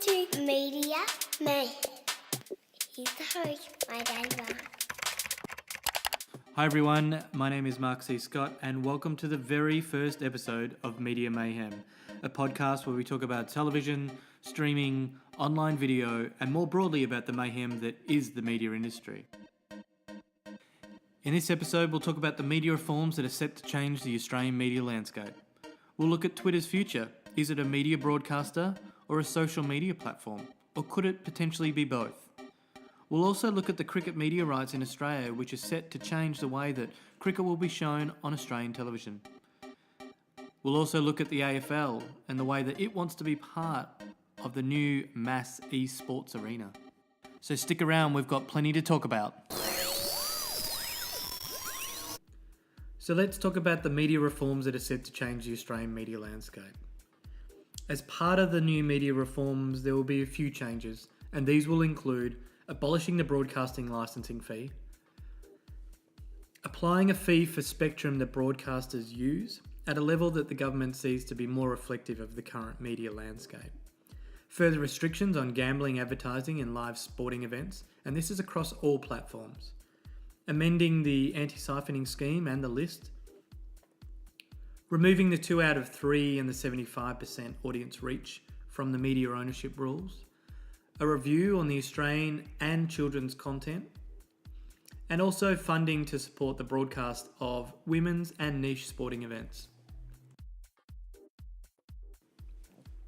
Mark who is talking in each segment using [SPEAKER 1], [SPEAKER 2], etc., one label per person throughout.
[SPEAKER 1] to Media Mayhem. He's the host, my dad Mark.
[SPEAKER 2] Hi everyone, my name is Mark C. Scott and welcome to the very first episode of Media Mayhem, a podcast where we talk about television, streaming, online video and more broadly about the mayhem that is the media industry. In this episode we'll talk about the media reforms that are set to change the Australian media landscape. We'll look at Twitter's future. Is it a media broadcaster or a social media platform? Or could it potentially be both? We'll also look at the cricket media rights in Australia, which is set to change the way that cricket will be shown on Australian television. We'll also look at the AFL and the way that it wants to be part of the new mass eSports arena. So stick around, we've got plenty to talk about. So let's talk about the media reforms that are set to change the Australian media landscape. As part of the new media reforms, there will be a few changes, and these will include abolishing the broadcasting licensing fee, applying a fee for spectrum that broadcasters use at a level that the government sees to be more reflective of the current media landscape, further restrictions on gambling advertising and live sporting events, and this is across all platforms, amending the anti-siphoning scheme and the list, removing the 2 out of 3 and the 75% audience reach from the media ownership rules, a review on the Australian and children's content, and also funding to support the broadcast of women's and niche sporting events.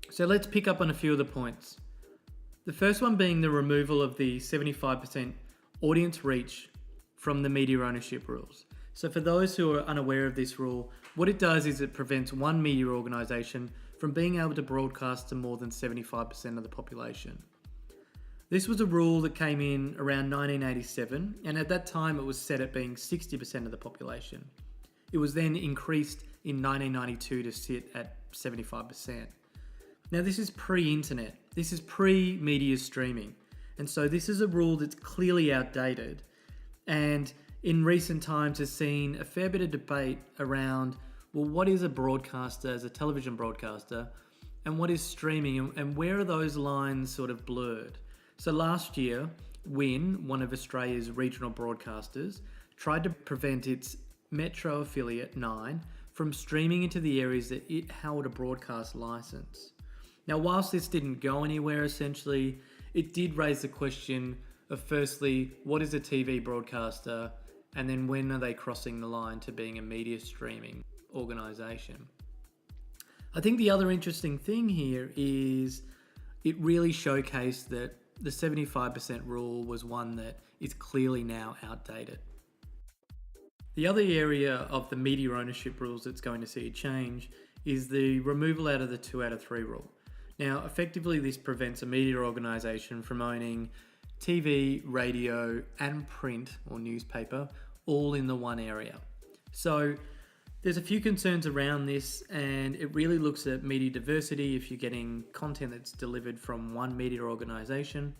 [SPEAKER 2] So let's pick up on a few of the points. The first one being the removal of the 75% audience reach from the media ownership rules. So for those who are unaware of this rule, what it does is it prevents one media organisation from being able to broadcast to more than 75% of the population. This was a rule that came in around 1987, and at that time it was set at being 60% of the population. It was then increased in 1992 to sit at 75%. Now this is pre-internet, this is pre-media streaming, and so this is a rule that's clearly outdated, and in recent times has seen a fair bit of debate around, well, what is a broadcaster as a television broadcaster, and what is streaming, and where are those lines sort of blurred? So last year, WIN, one of Australia's regional broadcasters, tried to prevent its Metro affiliate 9 from streaming into the areas that it held a broadcast licence. Now, whilst this didn't go anywhere, essentially, it did raise the question of firstly, what is a TV broadcaster? And then when are they crossing the line to being a media streaming organisation? I think the other interesting thing here is it really showcased that the 75% rule was one that is clearly now outdated. The other area of the media ownership rules that's going to see a change is the removal out of the 2 out of 3 rule. Now, effectively, this prevents a media organisation from owning TV, radio, and print or newspaper all in the one area. So there's a few concerns around this, and it really looks at media diversity if you're getting content that's delivered from one media organisation,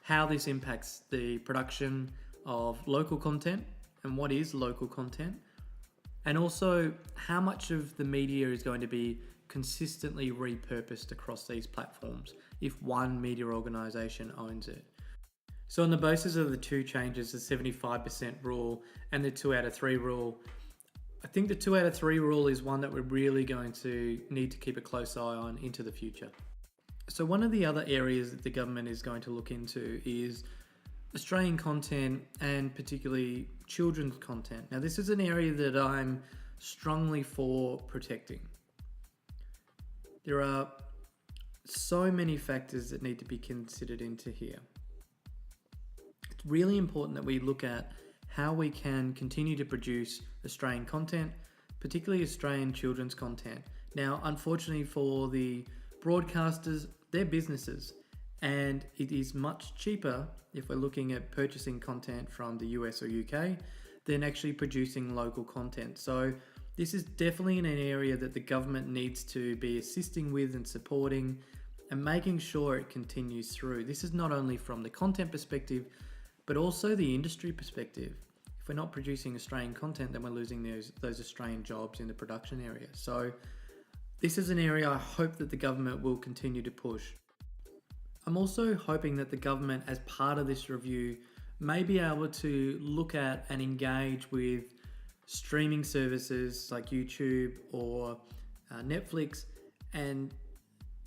[SPEAKER 2] how this impacts the production of local content and what is local content, and also how much of the media is going to be consistently repurposed across these platforms if one media organisation owns it. So on the basis of the two changes, the 75% rule and the 2 out of 3 rule, I think the 2 out of 3 rule is one that we're really going to need to keep a close eye on into the future. So one of the other areas that the government is going to look into is Australian content and particularly children's content. Now this is an area that I'm strongly for protecting. There are so many factors that need to be considered into here. It's really important that we look at how we can continue to produce Australian content, particularly Australian children's content. Now, unfortunately for the broadcasters, they're businesses, and it is much cheaper if we're looking at purchasing content from the US or UK than actually producing local content. So this is definitely in an area that the government needs to be assisting with and supporting and making sure it continues through. This is not only from the content perspective, but also the industry perspective. If we're not producing Australian content, then we're losing those Australian jobs in the production area. So this is an area I hope that the government will continue to push. I'm also hoping that the government, as part of this review, may be able to look at and engage with streaming services like YouTube or Netflix and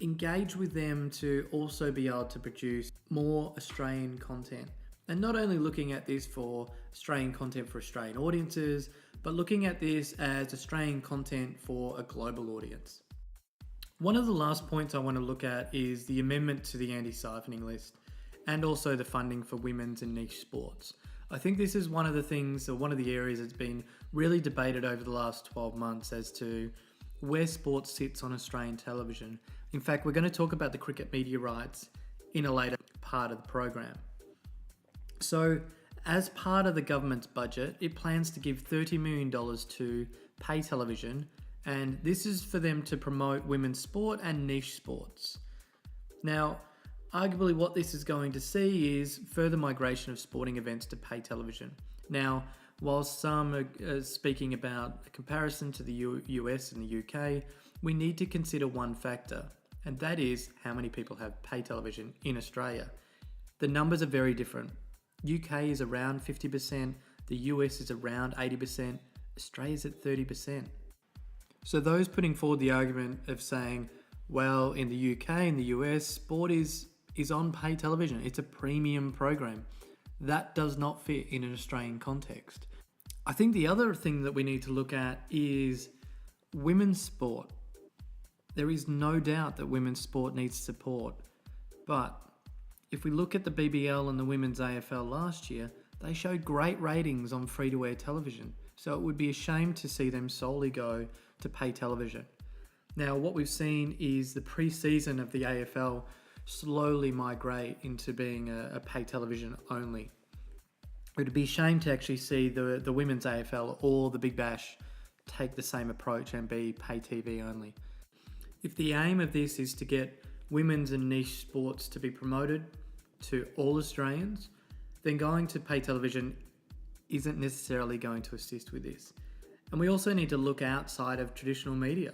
[SPEAKER 2] engage with them to also be able to produce more Australian content. And not only looking at this for Australian content for Australian audiences, but looking at this as Australian content for a global audience. One of the last points I want to look at is the amendment to the anti-siphoning list and also the funding for women's and niche sports. I think this is one of the things, or one of the areas that's been really debated over the last 12 months as to where sports sits on Australian television. In fact, we're going to talk about the cricket media rights in a later part of the program. So, as part of the government's budget, it plans to give $30 million to pay television, and this is for them to promote women's sport and niche sports. Now, arguably what this is going to see is further migration of sporting events to pay television. Now, while some are speaking about a comparison to the US and the UK, we need to consider one factor, and that is how many people have pay television in Australia. The numbers are very different. UK is around 50%, the US is around 80%, Australia's at 30%. So those putting forward the argument of saying, well, in the UK and the US, sport is on pay television. It's a premium program. That does not fit in an Australian context. I think the other thing that we need to look at is women's sport. There is no doubt that women's sport needs support. But if we look at the BBL and the women's AFL last year, they showed great ratings on free-to-air television. So it would be a shame to see them solely go to pay television. Now, what we've seen is the pre-season of the AFL slowly migrate into being a pay television only. It would be a shame to actually see the women's AFL or the Big Bash take the same approach and be pay TV only. If the aim of this is to get women's and niche sports to be promoted to all Australians, then going to pay television isn't necessarily going to assist with this. And we also need to look outside of traditional media.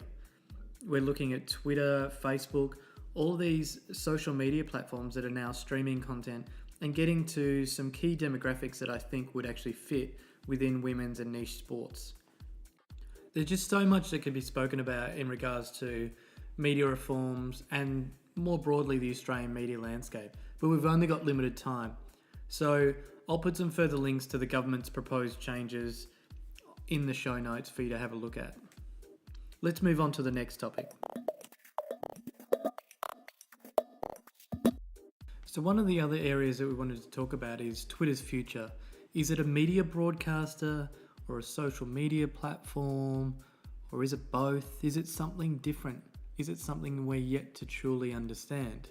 [SPEAKER 2] We're looking at Twitter, Facebook, all these social media platforms that are now streaming content and getting to some key demographics that I think would actually fit within women's and niche sports. There's just so much that could be spoken about in regards to media reforms and more broadly the Australian media landscape, but we've only got limited time. So I'll put some further links to the government's proposed changes in the show notes for you to have a look at. Let's move on to the next topic. So one of the other areas that we wanted to talk about is Twitter's future. Is it a media broadcaster or a social media platform, or is it both? Is it something different? Is it something we're yet to truly understand?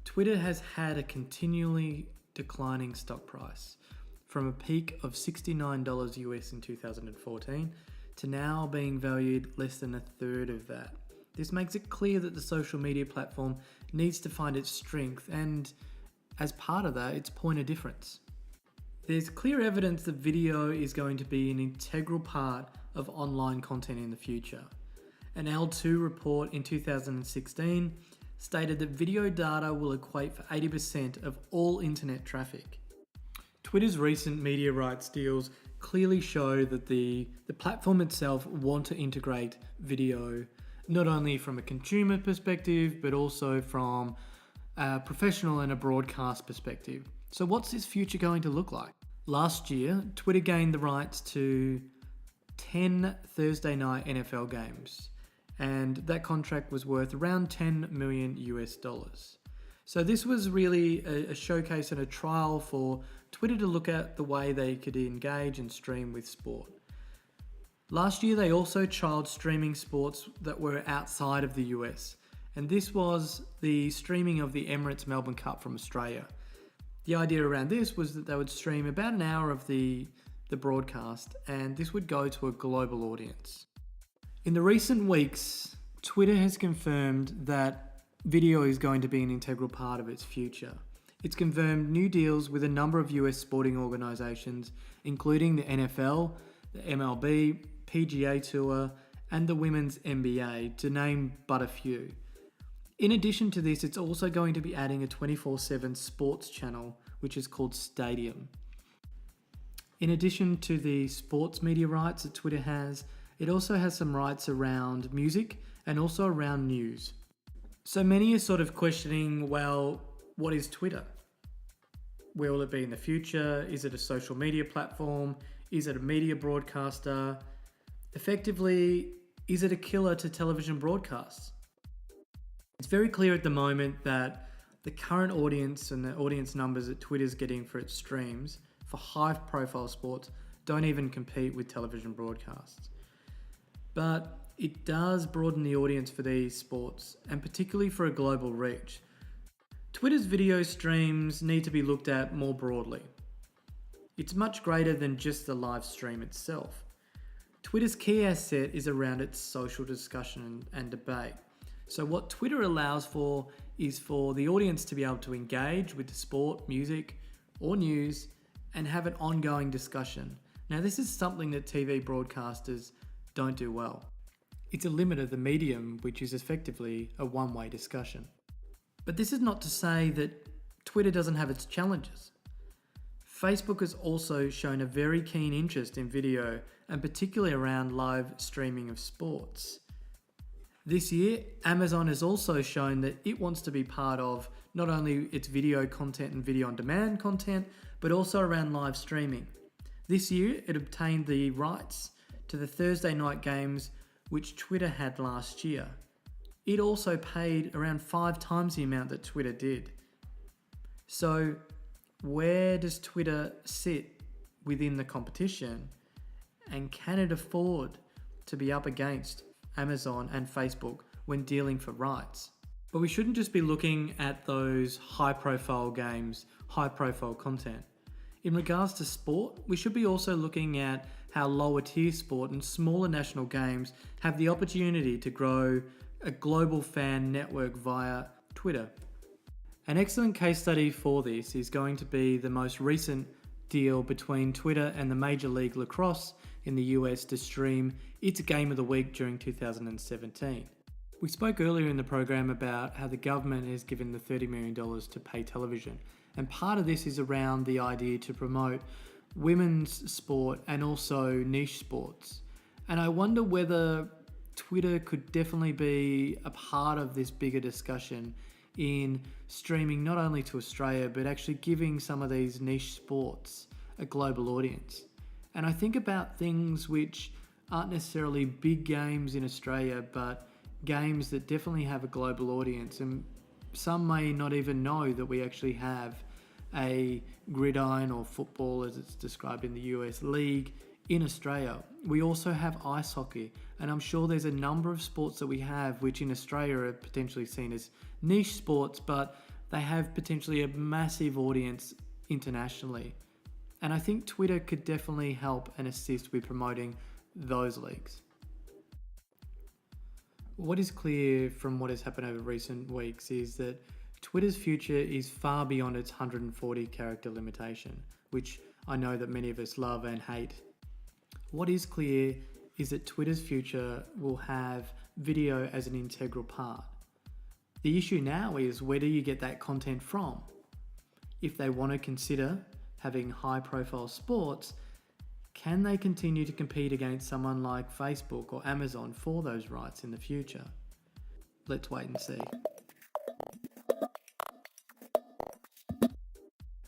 [SPEAKER 2] Twitter has had a continually declining stock price from a peak of $69 US in 2014 to now being valued less than a third of that. This makes it clear that the social media platform needs to find its strength and, as part of that, its point of difference. There's clear evidence that video is going to be an integral part of online content in the future. An L2 report in 2016 stated that video data will equate for 80% of all internet traffic. Twitter's recent media rights deals clearly show that the platform itself want to integrate video not only from a consumer perspective but also from a professional and a broadcast perspective. So what's this future going to look like? Last year, Twitter gained the rights to 10 Thursday night NFL games, and that contract was worth around $10 million US. So this was really a showcase and a trial for Twitter to look at the way they could engage and stream with sport. Last year, they also trialed streaming sports that were outside of the US, and this was the streaming of the Emirates Melbourne Cup from Australia. The idea around this was that they would stream about an hour of the broadcast, and this would go to a global audience. In the recent weeks, Twitter has confirmed that video is going to be an integral part of its future. It's confirmed new deals with a number of US sporting organisations, including the NFL, the MLB, PGA Tour, and the Women's NBA, to name but a few. In addition to this, it's also going to be adding a 24/7 sports channel, which is called Stadium. In addition to the sports media rights that Twitter has, it also has some rights around music and also around news. So many are sort of questioning, well, what is Twitter? Where will it be in the future? Is it a social media platform? Is it a media broadcaster? Effectively, is it a killer to television broadcasts? It's very clear at the moment that the current audience and the audience numbers that Twitter's getting for its streams for high-profile sports don't even compete with television broadcasts. But it does broaden the audience for these sports, and particularly for a global reach. Twitter's video streams need to be looked at more broadly. It's much greater than just the live stream itself. Twitter's key asset is around its social discussion and debate. So what Twitter allows for is for the audience to be able to engage with the sport, music, or news and have an ongoing discussion. Now, this is something that TV broadcasters don't do well. It's a limit of the medium, which is effectively a one-way discussion. But this is not to say that Twitter doesn't have its challenges. Facebook has also shown a very keen interest in video, and particularly around live streaming of sports. This year, Amazon has also shown that it wants to be part of not only its video content and video on demand content, but also around live streaming. This year, it obtained the rights to the Thursday night games which Twitter had last year. It also paid around 5 times the amount that Twitter did. So where does Twitter sit within the competition, and can it afford to be up against Amazon and Facebook when dealing for rights? But we shouldn't just be looking at those high-profile games, high-profile content. In regards to sport, we should be also looking at how lower tier sport and smaller national games have the opportunity to grow a global fan network via Twitter. An excellent case study for this is going to be the most recent deal between Twitter and the Major League Lacrosse in the US to stream its Game of the Week during 2017. We spoke earlier in the program about how the government has given the $30 million to pay television, and part of this is around the idea to promote women's sport and also niche sports. And I wonder whether Twitter could definitely be a part of this bigger discussion in streaming not only to Australia, but actually giving some of these niche sports a global audience. And I think about things which aren't necessarily big games in Australia, but games that definitely have a global audience. And some may not even know that we actually have a gridiron or football, as it's described in the US league, in Australia. We also have ice hockey, and I'm sure there's a number of sports that we have which in Australia are potentially seen as niche sports, but they have potentially a massive audience internationally. And I think Twitter could definitely help and assist with promoting those leagues. What is clear from what has happened over recent weeks is that Twitter's future is far beyond its 140 character limitation, which I know that many of us love and hate. What is clear is that Twitter's future will have video as an integral part. The issue now is, where do you get that content from? If they want to consider having high-profile sports, can they continue to compete against someone like Facebook or Amazon for those rights in the future? Let's wait and see.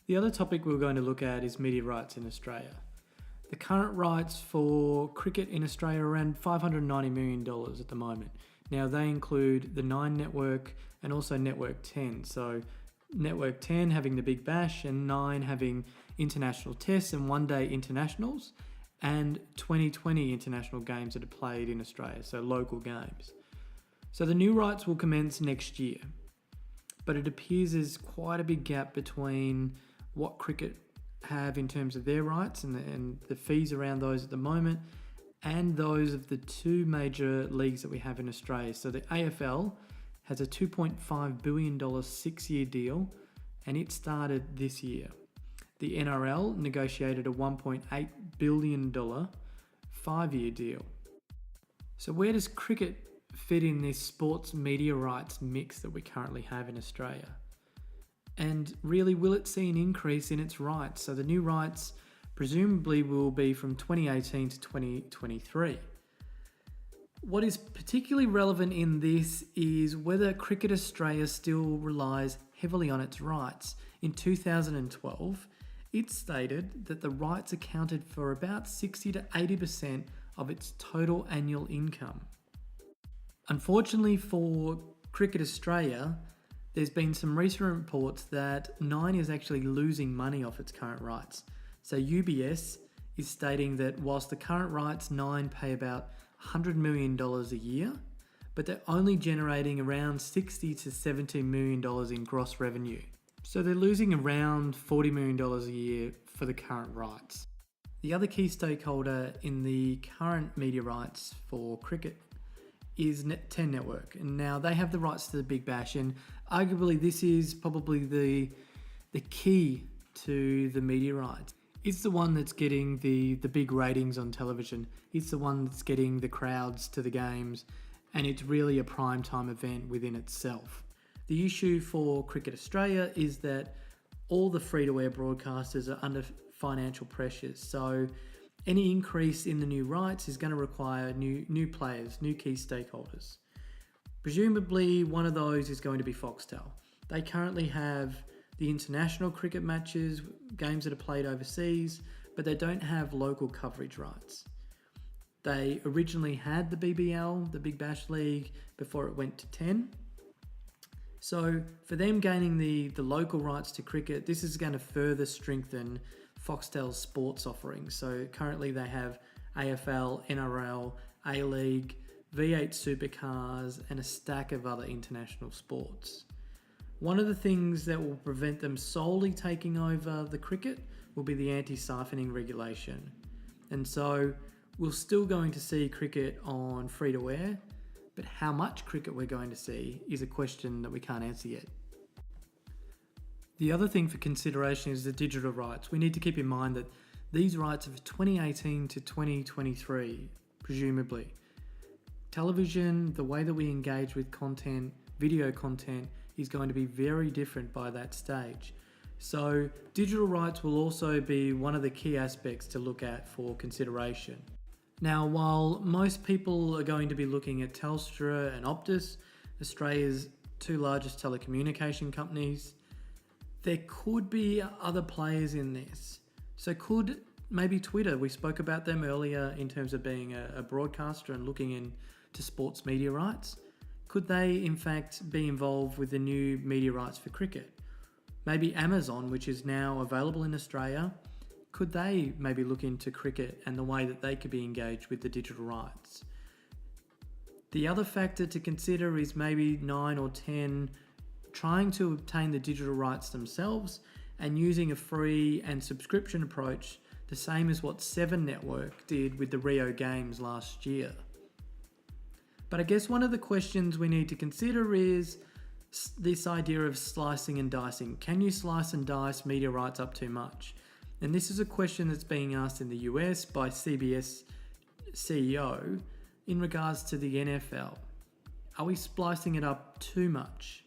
[SPEAKER 2] The other topic we're going to look at is media rights in Australia. The current rights for cricket in Australia are around $590 million at the moment. Now, they include the 9 network and also Network 10. So Network 10 having the Big Bash and 9 having international tests and one-day internationals and 2020 international games that are played in Australia, so local games. So the new rights will commence next year, but it appears there's quite a big gap between what cricket have in terms of their rights and the fees around those at the moment and those of the 2 major leagues that we have in Australia. So the AFL has a $2.5 billion 6-year deal, and it started this year. The NRL negotiated a $1.8 billion 5-year deal. So where does cricket fit in this sports media rights mix that we currently have in Australia? And really, will it see an increase in its rights? So the new rights presumably will be from 2018 to 2023. What is particularly relevant in this is whether Cricket Australia still relies heavily on its rights. In 2012, it stated that the rights accounted for about 60 to 80% of its total annual income. Unfortunately for Cricket Australia, there's been some recent reports that Nine is actually losing money off its current rights. So UBS is stating that whilst the current rights, Nine pay about $100 million a year, but they're only generating around $60 to $70 million in gross revenue. So they're losing around $40 million a year for the current rights. The other key stakeholder in the current media rights for cricket is Ten Network. And now they have the rights to the Big Bash, and arguably this is probably the key to the media rights. It's the one that's getting the big ratings on television. It's the one that's getting the crowds to the games, and it's really a prime time event within itself. The issue for Cricket Australia is that all the free-to-air broadcasters are under financial pressures. So any increase in the new rights is going to require new players, new key stakeholders. Presumably one of those is going to be Foxtel. They currently have the international cricket matches, games that are played overseas, but they don't have local coverage rights. They originally had the BBL, the Big Bash League, before it went to 10. So for them gaining the local rights to cricket, this is going to further strengthen Foxtel's sports offerings. So currently they have AFL, NRL, A-League, V8 Supercars, and a stack of other international sports. One of the things that will prevent them solely taking over the cricket will be the anti-siphoning regulation. And so we're still going to see cricket on free-to-air, but how much cricket we're going to see is a question that we can't answer yet. The other thing for consideration is the digital rights. We need to keep in mind that these rights are for 2018 to 2023, presumably. Television, the way that we engage with content, video content, is going to be very different by that stage. So digital rights will also be one of the key aspects to look at for consideration. Now, while most people are going to be looking at Telstra and Optus, Australia's two largest telecommunication companies, there could be other players in this. So could maybe Twitter, we spoke about them earlier in terms of being a broadcaster and looking into sports media rights. Could they in fact be involved with the new media rights for cricket? Maybe Amazon, which is now available in Australia, could they maybe look into cricket and the way that they could be engaged with the digital rights? The other factor to consider is maybe 9 or 10 trying to obtain the digital rights themselves and using a free and subscription approach, the same as what 7 Network did with the Rio Games last year. But I guess one of the questions we need to consider is this idea of slicing and dicing. Can you slice and dice media rights up too much? And this is a question that's being asked in the US by CBS CEO in regards to the NFL. Are we splicing it up too much?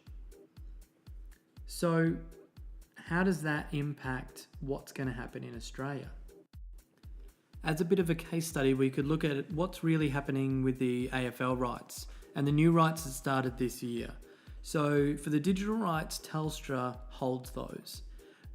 [SPEAKER 2] So how does that impact what's going to happen in Australia? As a bit of a case study, we could look at what's really happening with the AFL rights and the new rights that started this year. So for the digital rights, Telstra holds those.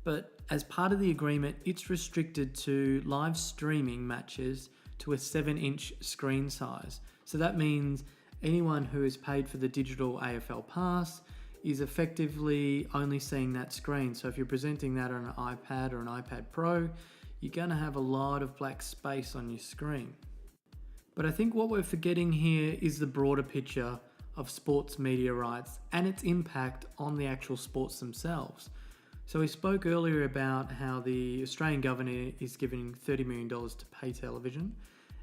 [SPEAKER 2] But as part of the agreement, it's restricted to live streaming matches to a 7-inch screen size. So that means anyone who has paid for the digital AFL pass is effectively only seeing that screen. So if you're presenting that on an iPad or an iPad Pro, you're going to have a lot of black space on your screen. But I think what we're forgetting here is the broader picture of sports media rights and its impact on the actual sports themselves. So we spoke earlier about how the Australian government is giving $30 million to pay television,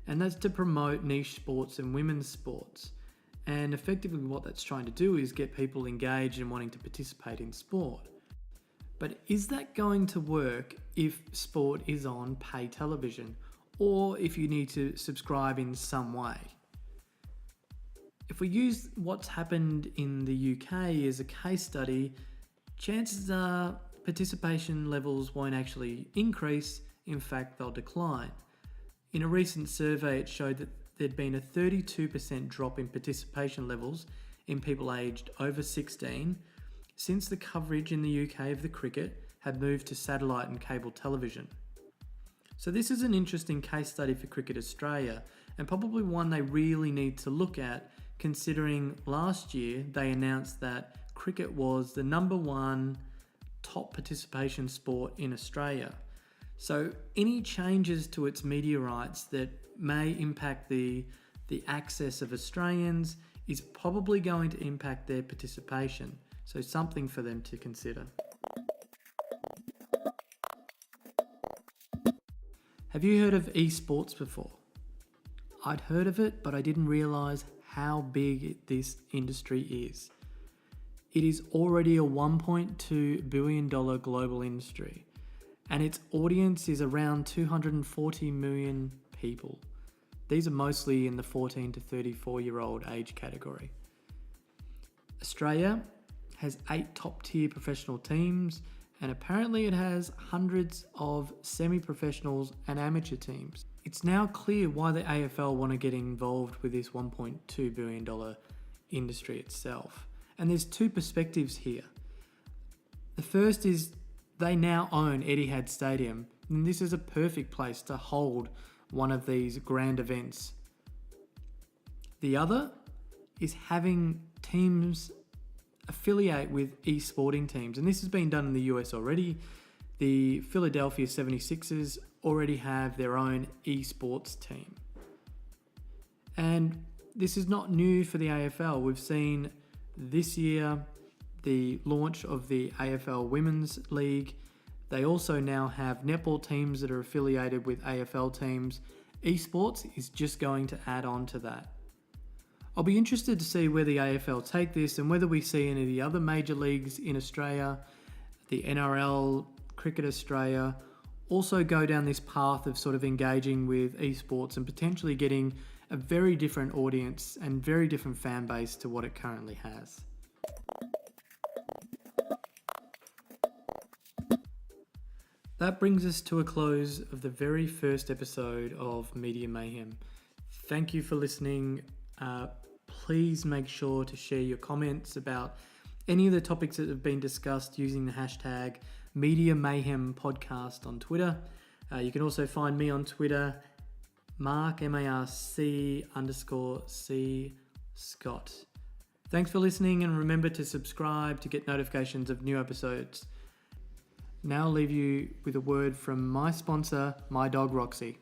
[SPEAKER 2] and that's to promote niche sports and women's sports. And effectively what that's trying to do is get people engaged and wanting to participate in sport. But is that going to work if sport is on pay television or if you need to subscribe in some way? If we use what's happened in the UK as a case study, chances are participation levels won't actually increase, in fact they'll decline. In a recent survey it showed that there'd been a 32% drop in participation levels in people aged over 16 since the coverage in the UK of the cricket had moved to satellite and cable television. So this is an interesting case study for Cricket Australia, and probably one they really need to look at, considering last year they announced that cricket was the number one top participation sport in Australia. So any changes to its media rights that may impact the access of Australians is probably going to impact their participation. So something for them to consider. Have you heard of eSports before? I'd heard of it, but I didn't realise how big this industry is. It is already a $1.2 billion global industry, and its audience is around 240 million people. These are mostly in the 14 to 34-year-old age category. Australia has 8 top-tier professional teams, and apparently it has hundreds of semi-professionals and amateur teams. It's now clear why the AFL want to get involved with this $1.2 billion industry itself. And there's 2 perspectives here. The first is they now own Etihad Stadium, and this is a perfect place to hold one of these grand events. The other is having teams affiliate with esporting teams, and this has been done in the US already. The Philadelphia 76ers already have their own esports team. And this is not new for the AFL. We've seen this year the launch of the AFL Women's League. They also now have netball teams that are affiliated with AFL teams. Esports is just going to add on to that. I'll be interested to see where the AFL take this and whether we see any of the other major leagues in Australia, the NRL, Cricket Australia, also go down this path of sort of engaging with esports and potentially getting a very different audience and very different fan base to what it currently has. That brings us to a close of the very first episode of Media Mayhem. Thank you for listening. Please make sure to share your comments about any of the topics that have been discussed using the hashtag Media Mayhem Podcast on Twitter. You can also find me on Twitter, Mark, MARC _C Scott. Thanks for listening, and remember to subscribe to get notifications of new episodes. Now I'll leave you with a word from my sponsor, my dog Roxy.